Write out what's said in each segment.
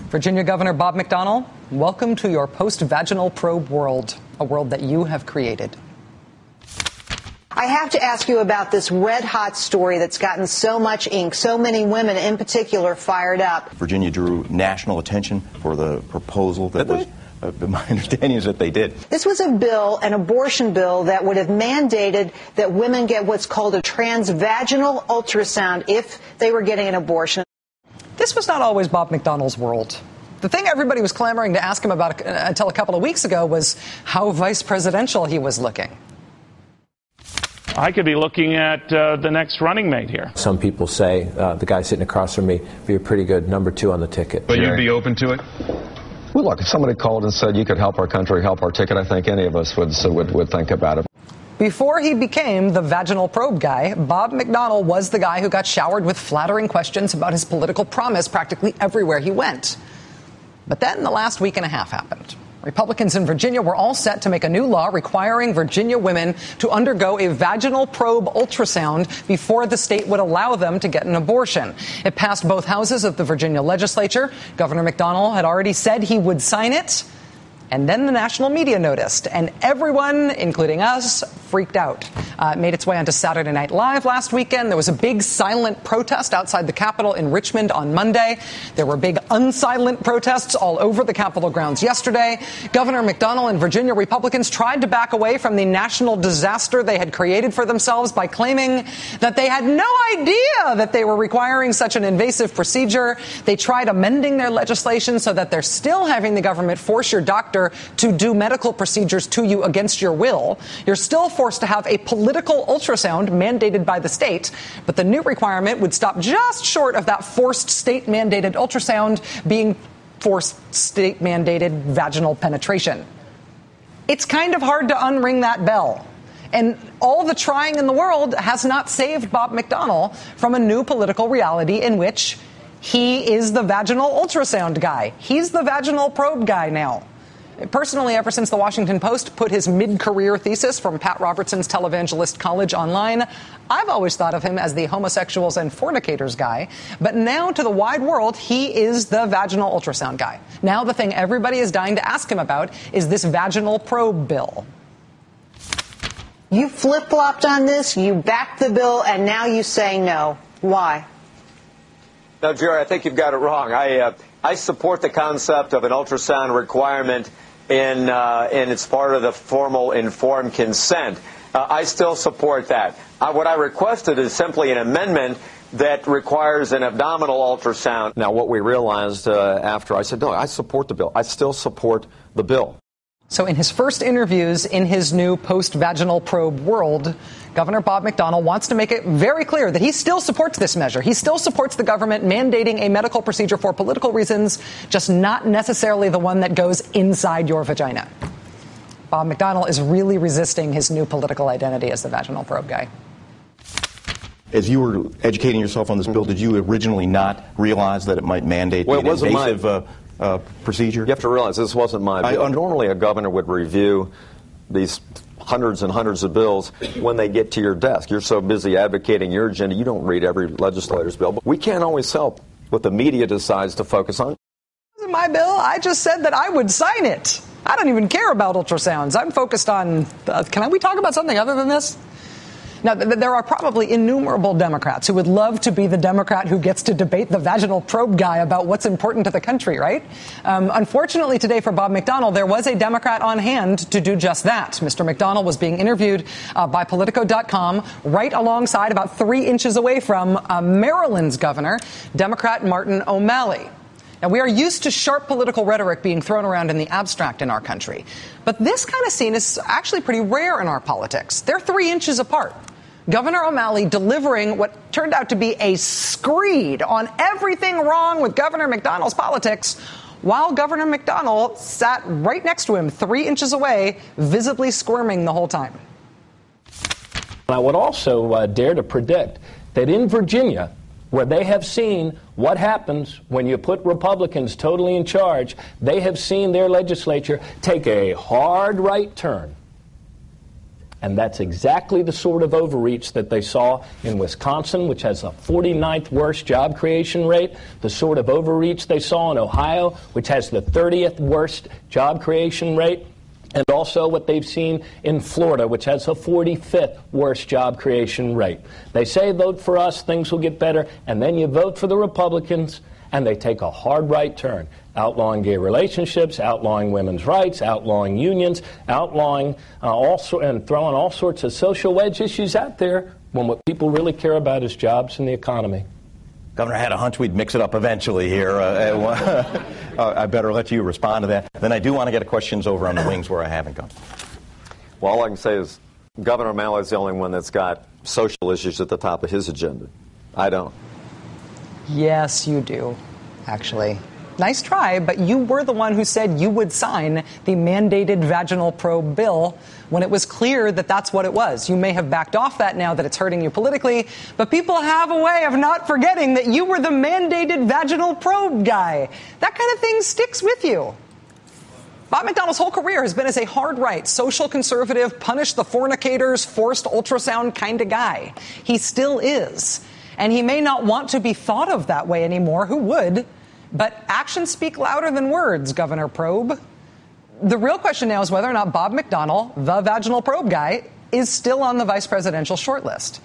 Virginia Governor Bob McDonnell, welcome to your post-vaginal probe world, a world that you have created. I have to ask you about this red-hot story that's gotten so much ink, so many women in particular fired up. Virginia drew national attention for the proposal that was... my understanding is that they did. This was a bill, an abortion bill, that would have mandated that women get what's called a transvaginal ultrasound if they were getting an abortion. This was not always Bob McDonnell's world. The thing everybody was clamoring to ask him about until a couple of weeks ago was how vice presidential he was looking. I could be looking at the next running mate here. Some people say the guy sitting across from me be a pretty good number 2 on the ticket. But you'd be open to it? Well, look, if somebody called and said you could help our country, help our ticket, I think any of us would think about it. Before he became the vaginal probe guy, Bob McDonnell was the guy who got showered with flattering questions about his political promise practically everywhere he went. But then the last week and a half happened. Republicans in Virginia were all set to make a new law requiring Virginia women to undergo a vaginal probe ultrasound before the state would allow them to get an abortion. It passed both houses of the Virginia legislature. Governor McDonnell had already said he would sign it. And then the national media noticed, and everyone, including us, freaked out. It made its way onto Saturday Night Live last weekend. There was a big silent protest outside the Capitol in Richmond on Monday. There were big unsilent protests all over the Capitol grounds yesterday. Governor McDonnell and Virginia Republicans tried to back away from the national disaster they had created for themselves by claiming that they had no idea that they were requiring such an invasive procedure. They tried amending their legislation so that they're still having the government force your doctor to do medical procedures to you against your will. You're still forced to have a political ultrasound mandated by the state, but the new requirement would stop just short of that forced state-mandated ultrasound being forced state-mandated vaginal penetration. It's kind of hard to unring that bell. And all the trying in the world has not saved Bob McDonnell from a new political reality in which he is the vaginal ultrasound guy. He's the vaginal probe guy now. Personally, ever since the Washington Post put his mid-career thesis from Pat Robertson's Televangelist College online, I've always thought of him as the homosexuals and fornicators guy. But now to the wide world, he is the vaginal ultrasound guy. Now the thing everybody is dying to ask him about is this vaginal probe bill. You flip-flopped on this, you backed the bill, and now you say no. Why? No, Jerry, I think you've got it wrong. I support the concept of an ultrasound requirement and it's part of the formal informed consent. I still support that. What I requested is simply an amendment that requires an abdominal ultrasound. Now, what we realized after I said, no, I support the bill. I still support the bill. So in his first interviews in his new post-vaginal probe world, Governor Bob McDonnell wants to make it very clear that he still supports this measure. He still supports the government mandating a medical procedure for political reasons, just not necessarily the one that goes inside your vagina. Bob McDonnell is really resisting his new political identity as the vaginal probe guy. As you were educating yourself on this bill, did you originally not realize that it might mandate an invasive procedure? You have to realize this wasn't my bill. Normally a governor would review these hundreds and hundreds of bills when they get to your desk. You're so busy advocating your agenda, you don't read every legislator's bill. But we can't always help what the media decides to focus on. It wasn't my bill. I just said that I would sign it. I don't even care about ultrasounds. I'm focused on, can we talk about something other than this? Now, there are probably innumerable Democrats who would love to be the Democrat who gets to debate the vaginal probe guy about what's important to the country, right? Unfortunately, today for Bob McDonnell, there was a Democrat on hand to do just that. Mr. McDonnell was being interviewed by Politico.com right alongside, about 3 inches away from Maryland's governor, Democrat Martin O'Malley. Now, we are used to sharp political rhetoric being thrown around in the abstract in our country. But this kind of scene is actually pretty rare in our politics. They're 3 inches apart. Governor O'Malley delivering what turned out to be a screed on everything wrong with Governor McDonnell's politics, while Governor McDonnell sat right next to him, 3 inches away, visibly squirming the whole time. I would also dare to predict that in Virginia, where they have seen what happens when you put Republicans totally in charge, they have seen their legislature take a hard right turn And that's exactly the sort of overreach that they saw in Wisconsin, which has the 49th worst job creation rate, the sort of overreach they saw in Ohio, which has the 30th worst job creation rate, and also what they've seen in Florida, which has the 45th worst job creation rate. They say vote for us, things will get better, and then you vote for the Republicans, and they take a hard right turn, outlawing gay relationships, outlawing women's rights, outlawing unions, outlawing and throwing all sorts of social wedge issues out there when what people really care about is jobs and the economy. Governor, I had a hunch we'd mix it up eventually here. I better let you respond to that. Then I do want to get questions over on the wings where I haven't gone. Well, all I can say is Governor O'Malley is the only one that's got social issues at the top of his agenda. I don't. Yes, you do, actually. Nice try, but you were the one who said you would sign the mandated vaginal probe bill when it was clear that that's what it was. You may have backed off that now that it's hurting you politically, but people have a way of not forgetting that you were the mandated vaginal probe guy. That kind of thing sticks with you. Bob McDonnell's whole career has been as a hard right, social conservative, punish the fornicators, forced ultrasound kind of guy. He still is. And he may not want to be thought of that way anymore. Who would? But actions speak louder than words, Governor Probe. The real question now is whether or not Bob McDonnell, the vaginal probe guy, is still on the vice presidential shortlist.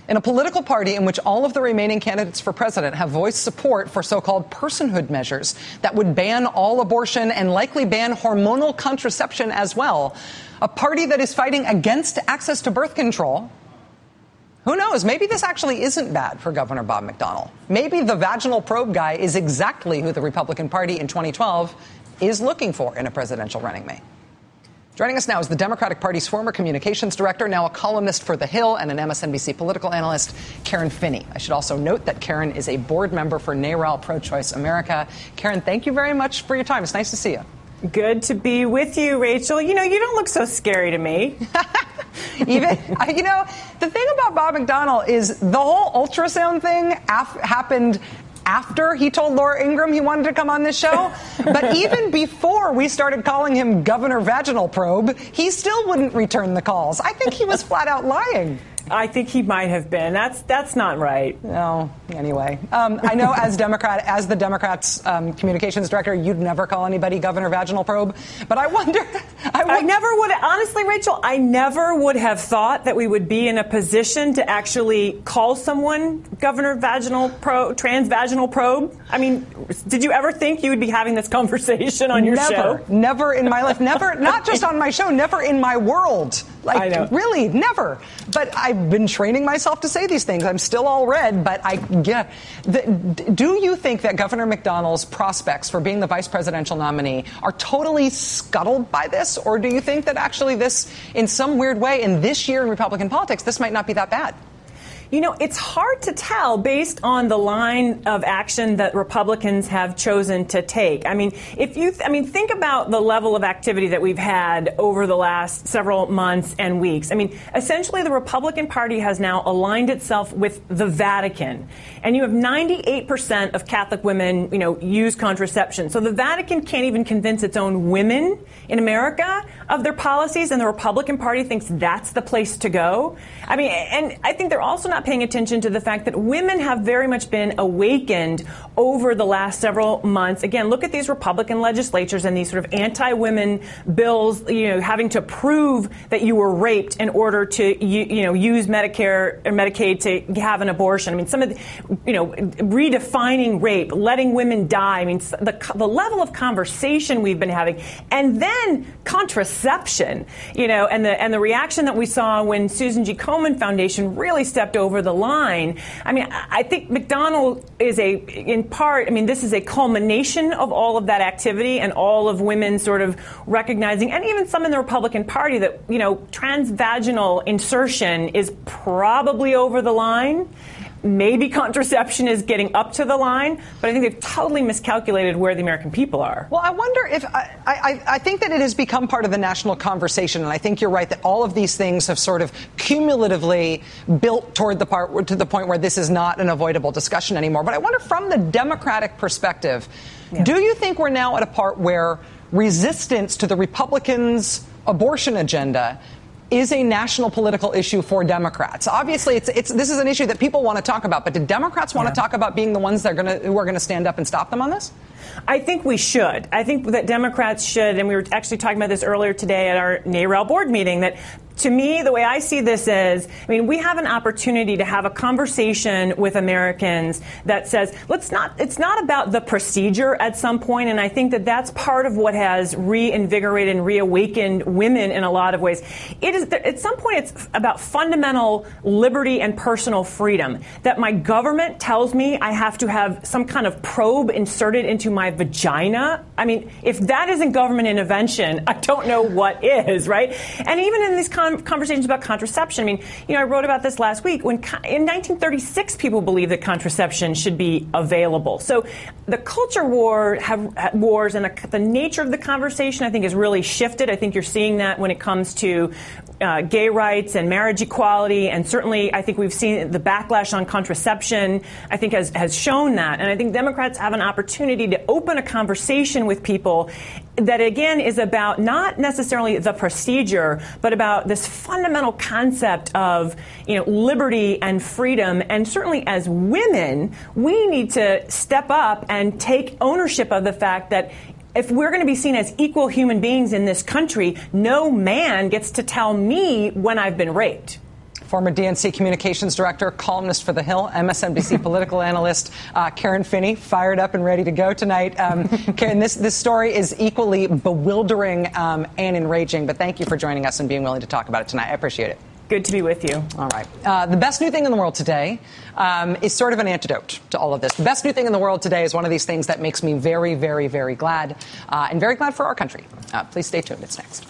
In a political party in which all of the remaining candidates for president have voiced support for so-called personhood measures that would ban all abortion and likely ban hormonal contraception as well, a party that is fighting against access to birth control, who knows? Maybe this actually isn't bad for Governor Bob McDonnell. Maybe the vaginal probe guy is exactly who the Republican Party in 2012 is looking for in a presidential running mate. Joining us now is the Democratic Party's former communications director, now a columnist for The Hill and an MSNBC political analyst, Karen Finney. I should also note that Karen is a board member for NARAL Pro-Choice America. Karen, thank you very much for your time. It's nice to see you. Good to be with you, Rachel. You know, you don't look so scary to me. The thing about Bob McDonnell is the whole ultrasound thing happened after he told Laura Ingraham he wanted to come on this show. But even before we started calling him Governor Vaginal Probe, he still wouldn't return the calls. I think he was flat out lying. I think he might have been. That's not right. No. Anyway, I know as the Democrats' communications director, you'd never call anybody Governor Vaginal Probe. But I wonder. I never would. Honestly, Rachel, I never would have thought that we would be in a position to actually call someone Governor Vaginal Probe, Transvaginal Probe. I mean, did you ever think you would be having this conversation on your show? Never in my life. Never. Not just on my show. Never in my world. I know. Really, never. But I've been training myself to say these things. I'm still all red, but do you think that Governor McDonnell's prospects for being the vice presidential nominee are totally scuttled by this? Or do you think that actually this, in some weird way, in this year in Republican politics, this might not be that bad? You know, it's hard to tell based on the line of action that Republicans have chosen to take. I mean, think about the level of activity that we've had over the last several months and weeks. I mean, essentially the Republican Party has now aligned itself with the Vatican. And you have 98% of Catholic women, use contraception. So the Vatican can't even convince its own women in America of their policies, and the Republican Party thinks that's the place to go. I mean, and I think they're also not paying attention to the fact that women have very much been awakened over the last several months. Again, look at these Republican legislatures and these sort of anti-women bills, having to prove that you were raped in order to, use Medicare or Medicaid to have an abortion. I mean, some of the, redefining rape, letting women die. I mean, the level of conversation we've been having, and then contraception, and the reaction that we saw when Susan G. Komen Foundation really stepped over the line. I mean, I think McDonnell is this is a culmination of all of that activity and all of women sort of recognizing, and even some in the Republican Party, that, transvaginal insertion is probably over the line. Maybe contraception is getting up to the line, but I think they've totally miscalculated where the American people are. Well, I wonder if I think that it has become part of the national conversation, and I think you're right that all of these things have sort of cumulatively built to the point where this is not an avoidable discussion anymore. But I wonder, from the Democratic perspective, do you think we're now at a part where resistance to the Republicans' abortion agenda is a national political issue for Democrats. Obviously, this is an issue that people want to talk about, but do Democrats want to talk about being the ones who are going to stand up and stop them on this? I think we should. I think that Democrats should, and we were actually talking about this earlier today at our NARAL board meeting, that to me, the way I see this is, we have an opportunity to have a conversation with Americans that says, it's not about the procedure at some point, and I think that that's part of what has reinvigorated and reawakened women in a lot of ways. It is, at some point, it's about fundamental liberty and personal freedom, that my government tells me I have to have some kind of probe inserted into my vagina. If that isn't government intervention, I don't know what is, right? And even in these conversations about contraception. I wrote about this last week. In 1936, people believed that contraception should be available. So the culture wars and the nature of the conversation, I think, has really shifted. I think you're seeing that when it comes to gay rights and marriage equality, and certainly I think we've seen the backlash on contraception, I think, has shown that. And I think Democrats have an opportunity to open a conversation with people that, again, is about not necessarily the procedure, but about this fundamental concept of liberty and freedom. And certainly as women, we need to step up and take ownership of the fact that if we're going to be seen as equal human beings in this country, no man gets to tell me when I've been raped. Former DNC communications director, columnist for The Hill, MSNBC political analyst Karen Finney, fired up and ready to go tonight. Karen, this story is equally bewildering and enraging, but thank you for joining us and being willing to talk about it tonight. I appreciate it. Good to be with you. All right. The best new thing in the world today is sort of an antidote to all of this. The best new thing in the world today is one of these things that makes me very, very, very glad, and very glad for our country. Please stay tuned. It's next.